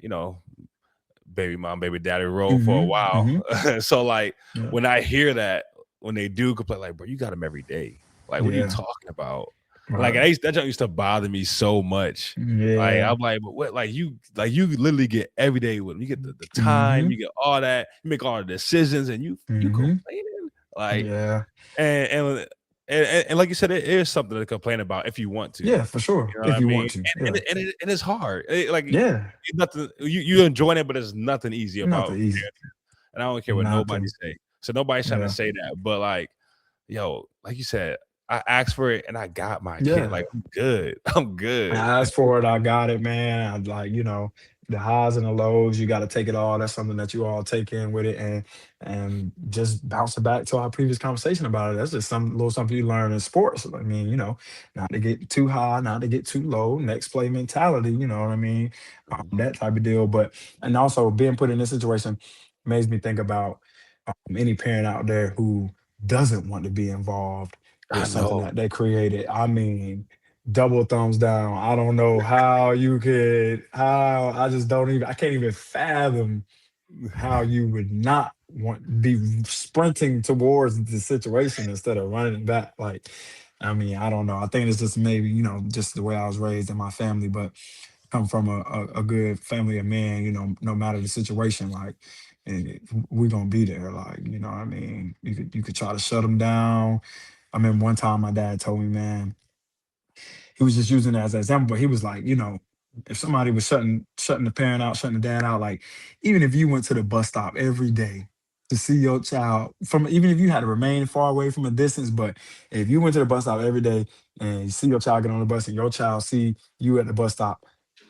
baby mom, baby daddy role for a Hmm. while. Hmm. So like Yeah. when I hear that, when they do complain, like, bro, you got them every day. Like, what are you Yeah. talking about? Like, Right. that junk used to bother me so much. Like, Yeah. I'm like, but what? Like you literally get every day with them. You get the time, Hmm. you get all that, you make all the decisions, and you Hmm. complaining. Like, Yeah. and and and like you said, it is something to complain about if you want to. Yeah, for sure. You know what If I you mean? want to. And Yeah. and it's hard. Like Yeah. it's nothing. You enjoying it, but there's nothing easy Not the about easy. parenting. And I don't care what nobody Nothing. say. So nobody's trying to Yeah. say that. But like, yo, like you said, I asked for it and I got my kid. Yeah. Like I'm good. I'm good. I asked for it, I got it, man. I like, the highs and the lows, you got to take it all. That's something that you all take in with it, and just bouncing back to our previous conversation about it. That's just some little something you learn in sports. I mean, not to get too high, not to get too low. Next play mentality, you know what I mean? That type of deal. But and also being put in this situation makes me think about any parent out there who doesn't want to be involved I with something know. that they created. I mean, double thumbs down. I don't know how you could, how I just don't even, I can't even fathom how you would not want be sprinting towards the situation instead of running back. Like, I mean, I don't know. I think it's just maybe, just the way I was raised in my family, but come from a good family of men, no matter the situation, like, we're gonna be there. Like, you know what I mean? You could try to shut them down. I remember one time my dad told me, man, he was just using it as an example, but he was like, if somebody was shutting the parent out, shutting the dad out, like even if you went to the bus stop every day to see your child from, even if you had to remain far away from a distance, but if you went to the bus stop every day and you see your child get on the bus and your child see you at the bus stop,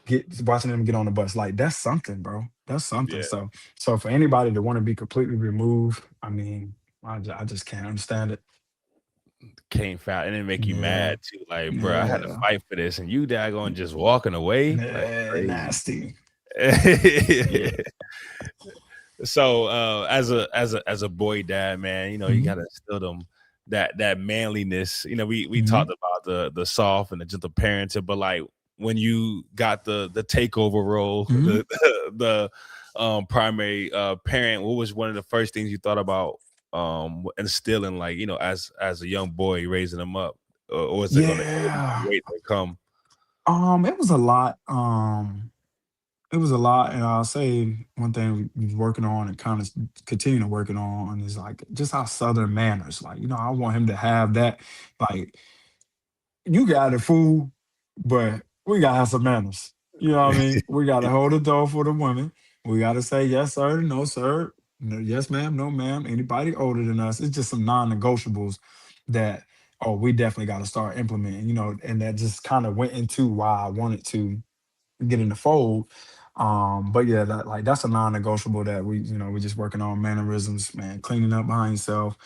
get watching them get on the bus, like that's something, bro. That's something. Yeah. So for anybody to want to be completely removed, I mean, I just can't understand it. Came foul and it make you Yeah. mad too. Like, bro, I had to Yeah. fight for this and you daggone just walking away. Like crazy. Nasty. Yeah. So as a boy dad, man, you Mhm. gotta instill them that manliness. We Hmm. talked about the soft and the gentle parenting, but like when you got the takeover role, Hmm. the primary parent, what was one of the first things you thought about instilling, like, as a young boy, raising them up, or is it going to Yeah. wait to come? It was a lot. It was a lot, and I'll say one thing we're working on and kind of continue to working on is like just our Southern manners. Like, I want him to have that. Like, you got it, fool, but we gotta have some manners. You know what I mean? We gotta hold the door for the women. We gotta say yes, sir, no, sir, no, yes, ma'am, no, ma'am. Anybody older than us, it's just some non-negotiables that we definitely got to start implementing. And that just kind of went into why I wanted to get in the fold. But yeah, that's a non-negotiable that we're just working on mannerisms, man, cleaning up behind yourself.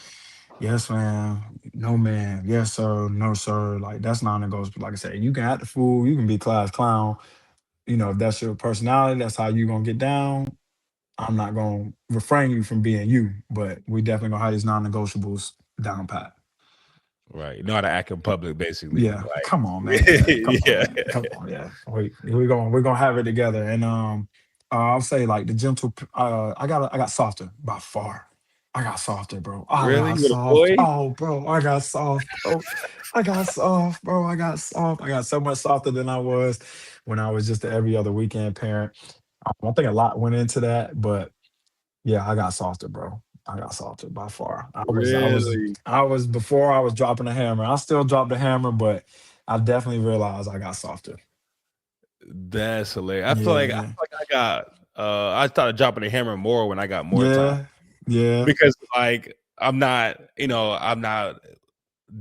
Yes, ma'am. No, ma'am. Yes, sir. No, sir. Like that's non-negotiable. Like I said, you can act the fool, you can be class clown. If that's your personality, that's how you gonna get down. I'm not gonna refrain you from being you, but we definitely gonna have these non-negotiables down pat. Right, you know how to act in public, basically. Yeah, Like, come on, man. Come on, yeah, man. Come on, yeah. We're gonna have it together. And I'll say like the gentle. I got softer by far. I got softer, bro. I really, got you with a soft. boy? Oh, bro, I got soft, bro. I got soft, bro. I got soft. I got so much softer than I was when I was just the every other weekend parent. I think a lot went into that, but yeah, I got softer, bro. I got softer by far. I was, I was, Really? I was before I was dropping the hammer. I still drop the hammer, but I definitely realized I got softer. That's hilarious. Yeah, I got I started dropping the hammer more when I got more time, yeah, yeah. because like I'm not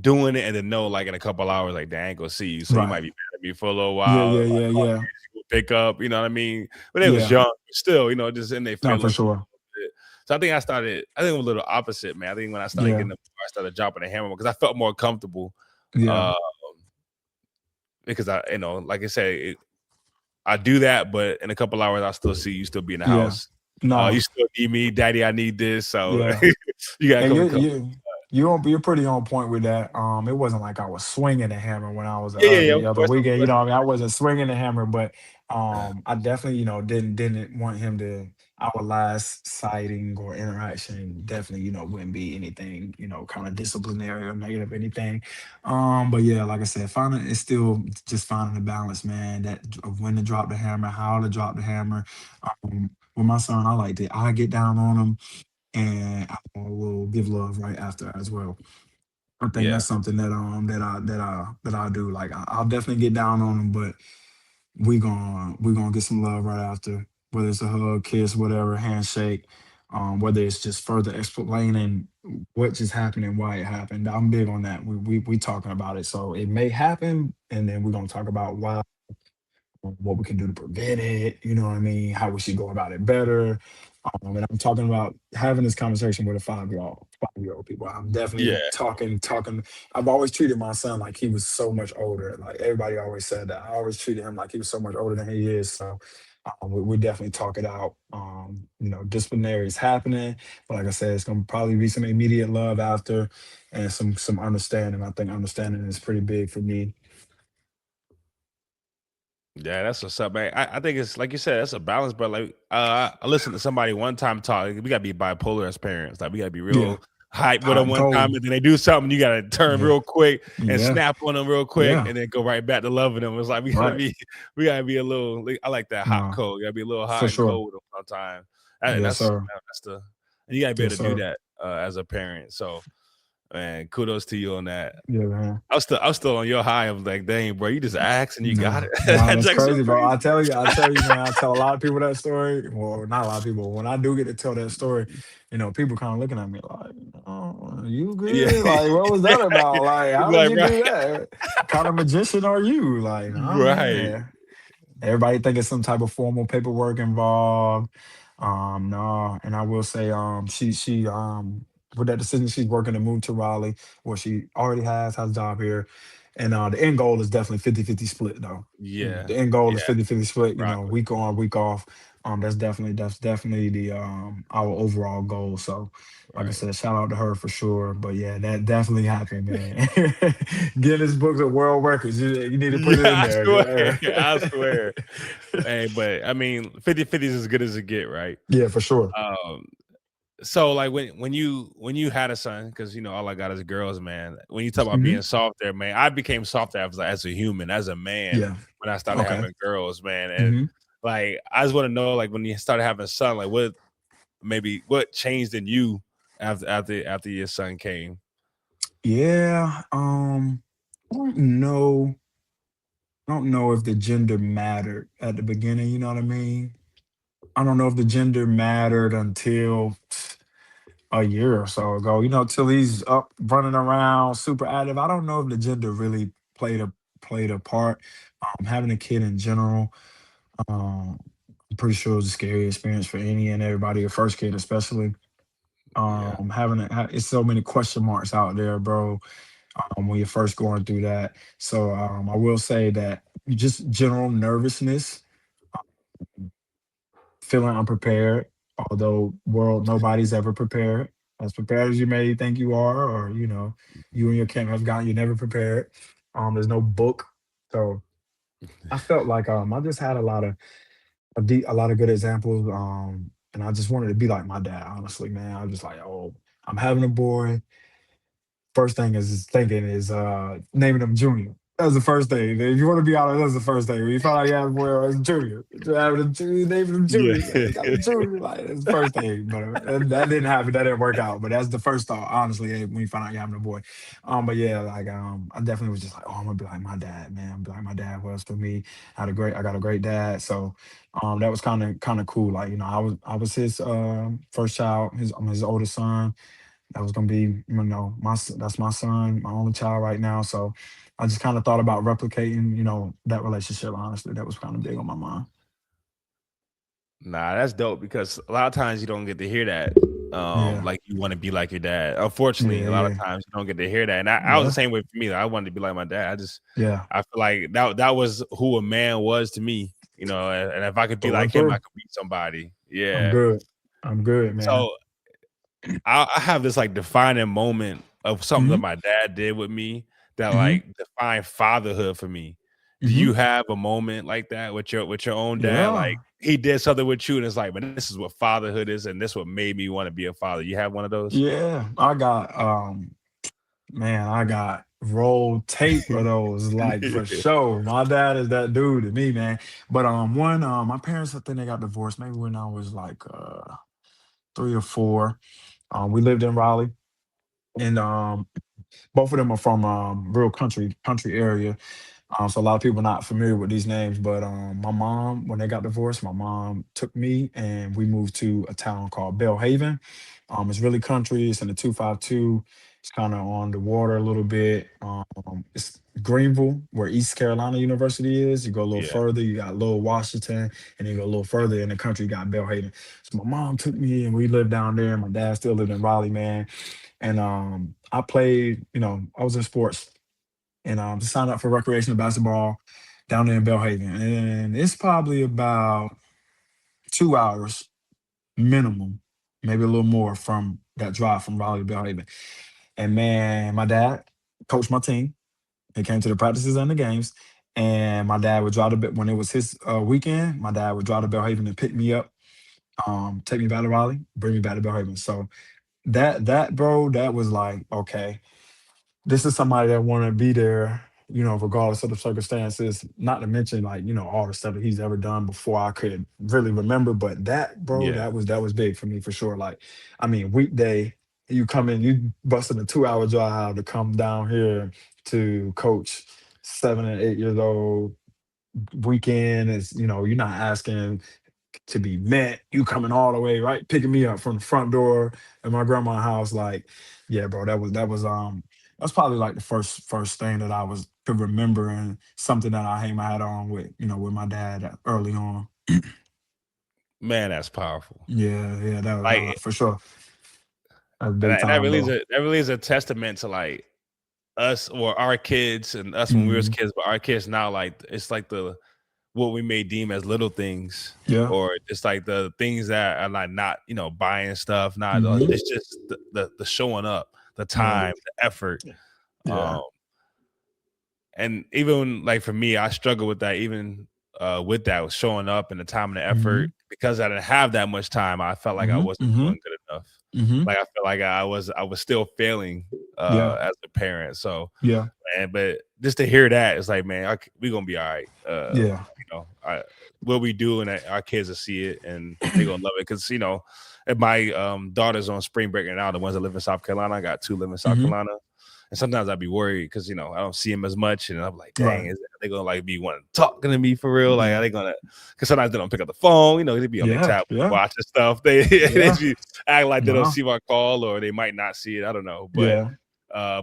doing it and then know, like, in a couple hours, like, "Dang, I ain't gonna see you, so you might Right. be mad at me for a little Yeah, while. yeah, If I yeah, call yeah, you, you will pick up," you know what I mean? But they was yeah. young, but still, just in their No, for feelings a sure. little bit. So I think I'm a little opposite, man. I think when I started Yeah, getting them, I started dropping the hammer because I felt more comfortable, yeah, uh, because like I said, I do that, but in a couple hours, I'll still see you still be in the yeah. house. You No, still need me, daddy. I need this. So yeah. you gotta And come you and come. you you're pretty on point with that. It wasn't like I was swinging the hammer when I was Yeah, yeah, yeah. the Of other course, of weekend. course. I mean, I wasn't swinging the hammer, but I definitely didn't want him to. Our last sighting or interaction definitely wouldn't be anything kind of disciplinary or negative anything. But yeah, like I said, finding it's still just finding the balance, man. That of when to drop the hammer, how to drop the hammer. With my son, I get down on him and I will give love right after as well. I think Yeah, that's something that I do. Like I'll definitely get down on them, but we gonna get some love right after, whether it's a hug, kiss, whatever, handshake. Whether it's just further explaining what just happened and why it happened. I'm big on that. We talking about it, so it may happen, and then we're gonna talk about why, what we can do to prevent it. You know what I mean? How we should go about it better. And I'm talking about having this conversation with a 5-year old people. I'm yeah, definitely talking. I've always treated my son like he was so much older. Like everybody always said that. I always treated him like he was so much older than he is. So we definitely talk it out. Disciplinary is happening, but like I said, it's gonna probably be some immediate love after, and some understanding. I think understanding is pretty big for me. yeah. That's what's up, man. I think it's like you said, that's a balance. But like, I listened to somebody one time talk. We gotta be bipolar as parents. Like we gotta be Yeah, real hype with hot them and one time, cold. and then they do something, you gotta turn Yeah, real quick and yeah, snap on them real quick, yeah. and then go right back to loving them. It's like we gotta Right. be, we gotta be a little. I like that hot No, cold. You gotta be a little for hot and sure. cold with them sometimes. And Yes, sir. that's the, and you gotta be able Yes, to do sir. that as a parent. So, man, kudos to you on that. Yeah, man. I was still on your high. I was like, dang, bro, you just asked and you got Nah, it. nah, That's that's like so crazy, bro. crazy. I tell you, man. I tell a lot of people that story. Well, not a lot of people. When I do get to tell that story, people kind of looking at me like, "Oh, you Yeah, good? Like, what was that about? Like, how did like, you right, do that? Kind of magician are you? Like, nah, right. man. Everybody think it's some type of formal paperwork involved. No, and I will say, she with that decision, she's working to move to Raleigh, where she already has a job here. And the end goal is definitely 50-50 split though. Yeah, The end goal is yeah, 50-50 split, rock with it. week on, week off. That's definitely the our overall goal. So, like I Right. said, shout out to her for sure. But yeah, that definitely happened, man. Guinness Books of World Records. You need to put Yeah, it in I there. swear. I swear. Hey, but I mean, 50-50 is as good as it get, right? Yeah, for sure. Um, so like when you had a son, because all I got is girls, man. When you talk about Hmm. being soft there, man, I became soft as a human, as a man, Yeah. when I started Okay. having girls, man. And Hmm. like I just want to know, like when you started having a son, like what changed in you after your son came? Yeah. I don't know. I don't know if the gender mattered at the beginning. You know what I mean? I don't know if the gender mattered until a year or so ago. Till he's up running around, super active. I don't know if the gender really played a part. Having a kid in general, um, I'm pretty sure it was a scary experience for any and everybody. A first kid, especially. Yeah. It's so many question marks out there, bro. When you're first going through that. So I will say that just general nervousness, feeling unprepared, although world nobody's ever prepared as you may think you are, or you and your camp have gotten, you're never prepared. There's no book. So I felt like I just had a lot of good examples. And I just wanted to be like my dad, honestly, man. I was just like, oh, I'm having a boy. First thing is thinking is naming him Junior. That's the first thing. If you want to be honest, that's the first thing. When you find out you have a boy, it's Junior. You have a Junior, naming him Yeah. Junior. Man, got a Junior. Like that's the first thing. But that didn't happen. That didn't work out. But that's the first thought, honestly, when you find out you're having a boy. But yeah, like I definitely was just like, oh, I'm gonna be like my dad, man. I'm gonna be like my dad was for me. I got a great dad. So that was kind of cool. Like I was his first child, his oldest son. That was gonna be, that's my son, my only child right now. So I just kind of thought about replicating, that relationship. Honestly, that was kind of big on my mind. Nah, that's dope because a lot of times you don't get to hear that. Yeah, Like you want to be like your dad. Unfortunately, yeah, a lot of yeah, times you don't get to hear that. And I was the yeah, same way for me. I wanted to be like my dad. yeah. I feel like that was who a man was to me, and if I could be Through like and him, I through. could be somebody. I'm Yeah. good. I'm good, man. So I have this like defining moment of something that Hmm. my dad did with me that Hmm. like defined fatherhood for me. Do Hmm. you have a moment like that with your own dad? Like Yeah, he did something with you, and it's like, man, this is what fatherhood is, and this what made me want to be a father. You have one of those? yeah. I got roll tape of those, like for sure. My dad is that dude to me, man. But my parents, I think they got divorced maybe when I was like 3 or 4. We lived in Raleigh, and both of them are from real country area. So a lot of people not familiar with these names, but my mom, when they got divorced, my mom took me and we moved to a town called Belhaven. It's really country. It's in the 252. It's kind of on the water a little bit. It's Greenville, where East Carolina University is. You go a little Yeah. further, you got Little Washington, and then you go a little further in the country, you got Belhaven. So my mom took me and we lived down there. My dad still lived in Raleigh, man. And I played, I was in sports and signed up for recreational basketball down there in Belhaven. And it's probably about 2 hours minimum, maybe a little more from that drive from Raleigh to Belhaven. And man, my dad coached my team. He came to the practices and the games. And my dad would drive to when it was his weekend. My dad would drive to Belhaven and pick me up, take me back to Raleigh, bring me back to Belhaven. So that bro, that was like, okay, this is somebody that want to be there, regardless of the circumstances. Not to mention, like, all the stuff that he's ever done before I could really remember. But that, bro, Yeah. that was big for me for sure. Like, I mean, weekday, you come in, you busting a 2 hour drive to come down here to coach 7 and 8 years old. Weekend is, you're not asking to be met. You coming all the way, right? Picking me up from the front door at my grandma's house. Like, yeah, bro, that's probably like the first thing that I was could remember and something that I hang my hat on with, with my dad early on. Man, that's powerful. Yeah, yeah, that was Like, for sure. That's and, big and that time, really is bro. a testament to like us or our kids and us when we was Hmm. kids, but our kids now, like it's like what we may deem as little things, Yeah. or just like the things that are like not, buying stuff, not Hmm. it's just the showing up, the Yeah. time, the effort. Yeah. Um, and even like for me, I struggle with that even with that, with showing up and the time and the effort, Hmm. because I didn't have that much time. I felt like I Hmm. wasn't Hmm. doing good enough. Hmm. Like I felt like I was still failing Yeah. as a parent. So, Yeah. man, but just to hear that, it's like, man, we gonna be all right. Yeah. I what we do, and our kids will see it, and they're gonna love it. Because and my daughters on spring break right now, the ones that live in South Carolina, I got two live in South Hmm. Carolina, and sometimes I'd be worried because I don't see them as much, and I'm like, dang, Right. is they gonna like be wanting talking to me for real? Like, are Yeah. they gonna? Because sometimes they don't pick up the phone. They be on their Yeah. tablet Yeah. watching stuff. They Yeah. be act like they don't No. see my call, or they might not see it. I don't know, Yeah.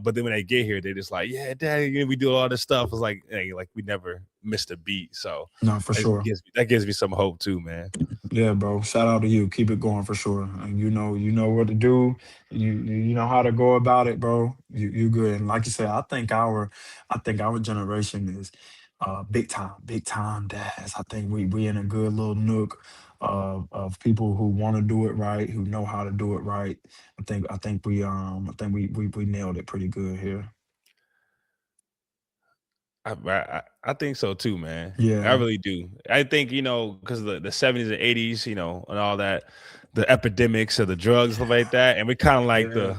but then when they get here, they're just like, yeah, daddy, we do all this stuff. It's like, hey, like we never missed a beat. So No, for sure. that gives me some hope too, man. Yeah, bro. Shout out to you. Keep it going for sure. And you know what to do. You know how to go about it, bro. You good. And like you said, I think our generation is big time dads. I think we in a good little nook of people who want to do it right, who know how to do it right. I think we nailed it pretty good here. I think so too, man. I Yeah. really do. I think because the 70s and 80s, and all that, the epidemics of the drugs, stuff like that, and we kind of like Yeah.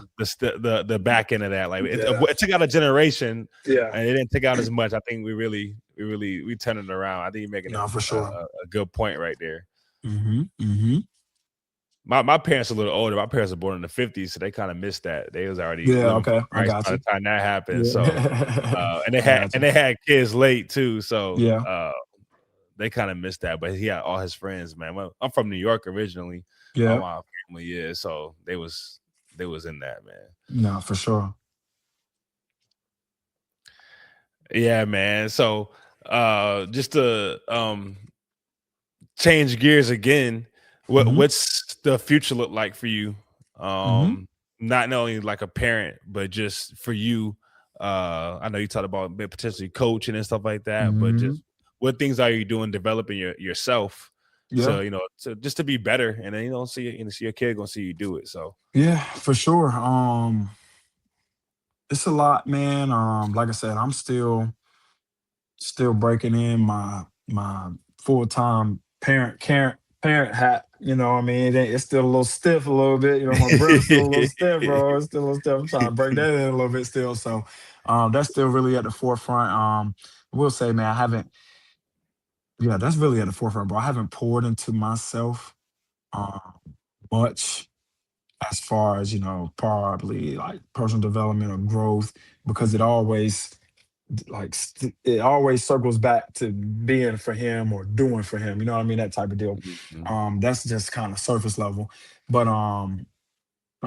the back end of that. Like Yeah. it took out a generation, Yeah. and it didn't take out as much. I think we turned it around. I think you're making No, for sure. a good point right there. Hmm. Hmm. My parents are a little older. My parents were born in the 50s, so they kind of missed that. They was already Yeah, living for okay. I Christ got by the you. time that happened. So, Yeah. and they I had got and you. they had kids late too. So, Yeah. they kind of missed that. But he had all his friends, man. Well, I'm from New York originally. All Yeah. my family is, so they was in that, man. No, for sure. Yeah, man. So, just to change gears again, Mhm. what's the future look like for you? Mhm. Um, Not only like a parent, but just for you. I know you talked about potentially coaching and stuff like that, but Mhm. just what things are you doing developing yourself Yeah. to just to be better, and then see your kid gonna see you do it. So Yeah, for sure. It's a lot, man. Like I said, I'm still breaking in my full-time parent hat. You know what I mean? It's still a little stiff a little bit. You know, my breath's still a little stiff, bro. It's still a little stiff. I'm trying to break that in a little bit still. So that's still really at the forefront. I will say, man, I haven't yeah, that's really at the forefront, bro. I haven't poured into myself um much as far as, probably like personal development or growth because it always circles back to being for him or doing for him. You know what I mean? That type of deal. Mhm. That's just kind of surface level. But I'm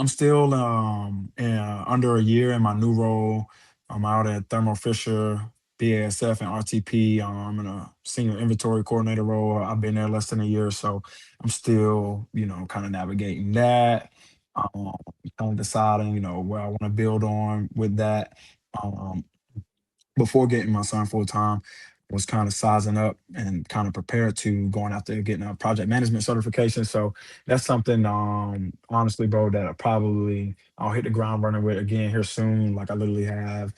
still under a year in my new role. I'm out at Thermo Fisher, BASF, and RTP. I'm in a senior inventory coordinator role. I've been there less than a year, so I'm still, kind of navigating that. Um, Kind of deciding, where I want to build on with that. Um, Before getting my son full time, was kind of sizing up and kind of prepared to going out there getting a project management certification. So that's something, honestly, bro, that I'll hit the ground running with again here soon. Like I literally have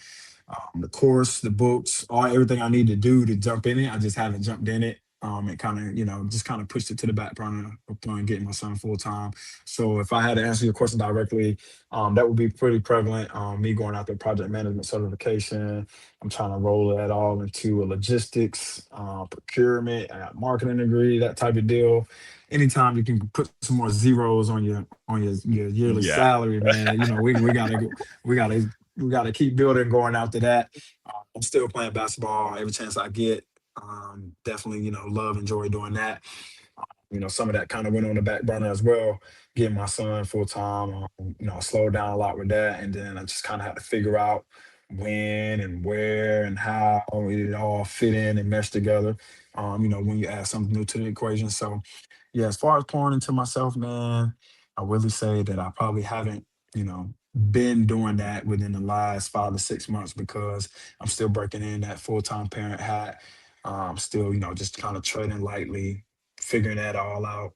the course, the books, everything I need to do to jump in it. I just haven't jumped in it. And kind of, just kind of pushed it to the back burner upon getting my son full time. So if I had to answer your question directly, that would be pretty prevalent. Me going out there project management certification. I'm trying to roll that all into a logistics, procurement, marketing degree, that type of deal. Anytime you can put some more zeros on your yearly Yeah. salary, man, we gotta keep building going after that. I'm still playing basketball every chance I get. Definitely, love, enjoy doing that. Some of that kind of went on the back burner as well. Getting my son full time, I slowed down a lot with that, and then I just kind of had to figure out when and where and how it all fit in and mesh together. When you add something new to the equation. So, yeah, as far as pouring into myself, man, I really say that I probably haven't, you know, been doing that within the last 5 to 6 months because I'm still breaking in that full time parent hat. Still, just kind of treading lightly, figuring that all out.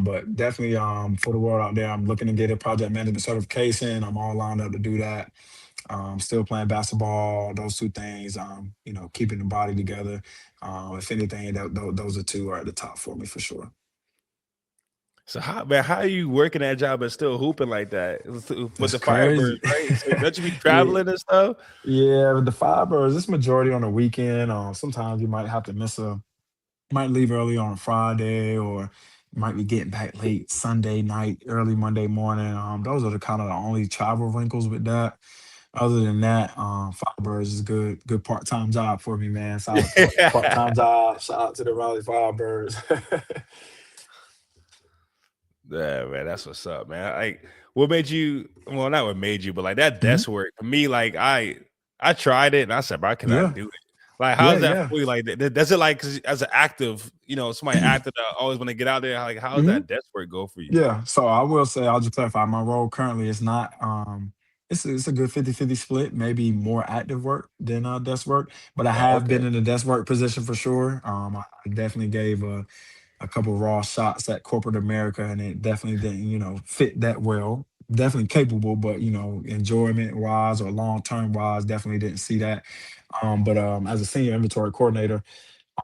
But definitely, for the world out there, I'm looking to get a project management certification. I'm all lined up to do that. Still playing basketball, those two things. Keeping the body together. If anything, those are two are at the top for me for sure. So how are you working that job and still hooping like that with That's the Firebirds, crazy. right? So don't you be Yeah, traveling and stuff? yeah. With the Fibers, it's majority on the weekend. Sometimes you might have to might leave early on a Friday, or you might be getting back late Sunday night, early Monday morning. Those are the kind of the only travel wrinkles with that. Other than that, Firebirds is good part-time job for me, man. Solid part-time job. Shout out to the Raleigh Firebirds. Yeah, man, that's what's up, man. Like, what made you? Well, not what made you, but like that Mhm. desk work for me. Like, I tried it and I said, bro, I cannot Yeah, do it. Like, yeah, how's that yeah. for you? Like, does it like 'cause as an active, somebody active that always want to get out there? Like, how does Mhm. that desk work go for you? Yeah, so I will say, I'll just clarify, my role currently is not, it's a good 50-50 split, maybe more active work than, desk work, but I Oh, have okay. been in a desk work position for sure. I definitely gave a couple raw shots at corporate America, and it definitely didn't, fit that well. Definitely capable, but enjoyment wise or long term wise, definitely didn't see that. But as a senior inventory coordinator,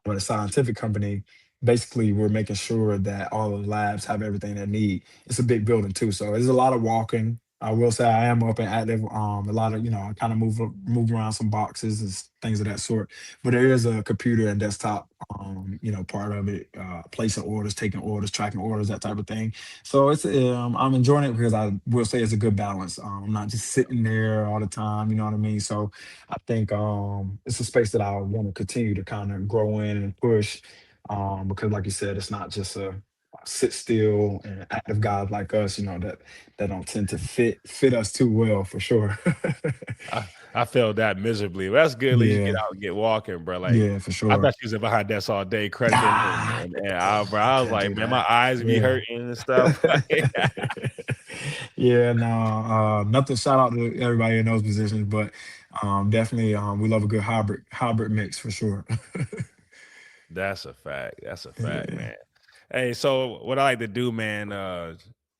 with a scientific company, basically we're making sure that all the labs have everything they need. It's a big building too, so there's a lot of walking. I will say I am up and active. A lot of I kind of move around some boxes and things of that sort. But there is a computer and desktop, part of it. Placing orders, taking orders, tracking orders, that type of thing. So I'm enjoying it because I will say it's a good balance. I'm not just sitting there all the time. You know what I mean? So I think it's a space that I want to continue to kind of grow in and push, because, like you said, it's not just a sit still and active guys like us, that don't tend to fit us too well for sure. I failed that miserably. But that's good. At least you get Yeah, out and get walking, bro. Like, yeah, for I sure. thought you was behind desk all day crunching, Ah, bro, I I was can't like, do man, my that. eyes be Yeah. hurting and stuff. Yeah, no, nothing. Shout out to everybody in those positions, but definitely, we love a good hybrid mix for sure. That's a fact. That's a fact, Yeah. man. Hey, so what I like to do, man,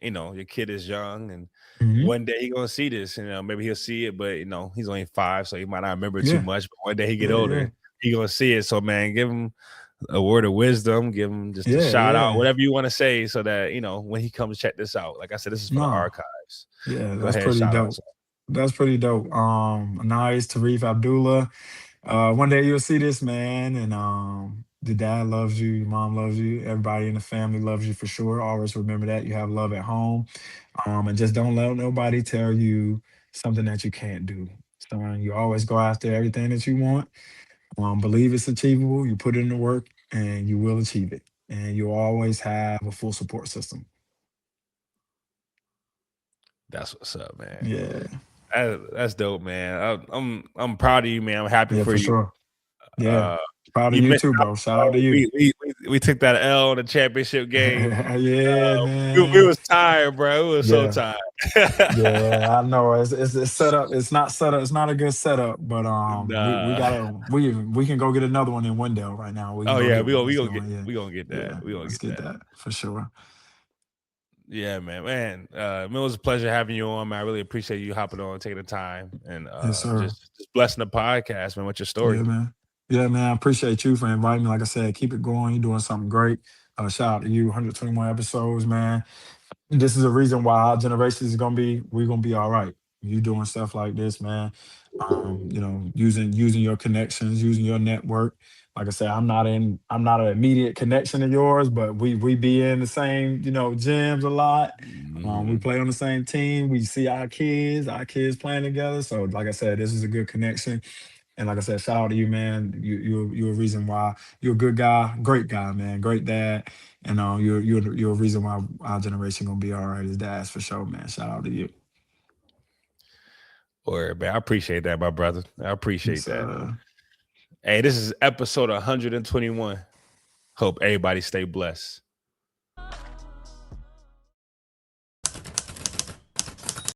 your kid is young and Mhm. one day he gonna see this, maybe he'll see it, but he's only 5, so he might not remember too Yeah. much. But one day he get Yeah. Yeah. older, he gonna see it. So man, give him a word of wisdom, give him just a Yeah. shout out, Yeah. whatever you want to say, so that when he comes check this out. Like I said, this is for the No. archives. Yeah, Go that's ahead, pretty shout out. dope. That's pretty dope. Nice, Tarif, Abdullah. One day you'll see this, man, and the dad loves you, your mom loves you, everybody in the family loves you for sure. Always remember that you have love at home. And just don't let nobody tell you something that you can't do. So you always go after everything that you want. Believe it's achievable. You put in the work, and you will achieve it. And you'll always have a full support system. That's what's up, man. Yeah, That's dope, man. I'm proud of you, man. I'm happy yeah, for for you. sure. Yeah, Uh, proud of you you missed too, out, bro. Shout out bro. to you. We took that L in the championship game. Yeah, We man. was tired, bro. We was so Yeah, tired. yeah. I know it's set up. It's not set up. It's not a good setup, but we Nah. gotta we can go get another one in Wendell right now. We can Oh go yeah, get one. Let's get one. Yeah, we gonna get that. yeah. We gonna Let's get get that. that for sure. Yeah, man. It was a pleasure having you on, man. I really appreciate you hopping on, taking the time, and Yes, sir. just blessing the podcast, man, with your Yeah, story. man. Yeah, man. I appreciate you for inviting me. Like I said, keep it going. You're doing something great. Shout out to you. 121 episodes, man. This is a reason why our generation is we're gonna be all right. You doing stuff like this, man. Using your connections, using your network. Like I said, I'm not an immediate connection of yours, but we be in the same, gyms a lot. We Mhm. play on the same team. We see our kids playing together. So like I said, this is a good connection. And like I said, shout out to you, man. You're a reason why you're a good guy, great guy, man, great dad. And you're a reason why our generation gonna be all right as dads for sure, man. Shout out to you. Or man, I appreciate that, my brother. I appreciate It's, that. Hey, this is episode 121. Hope everybody stay blessed.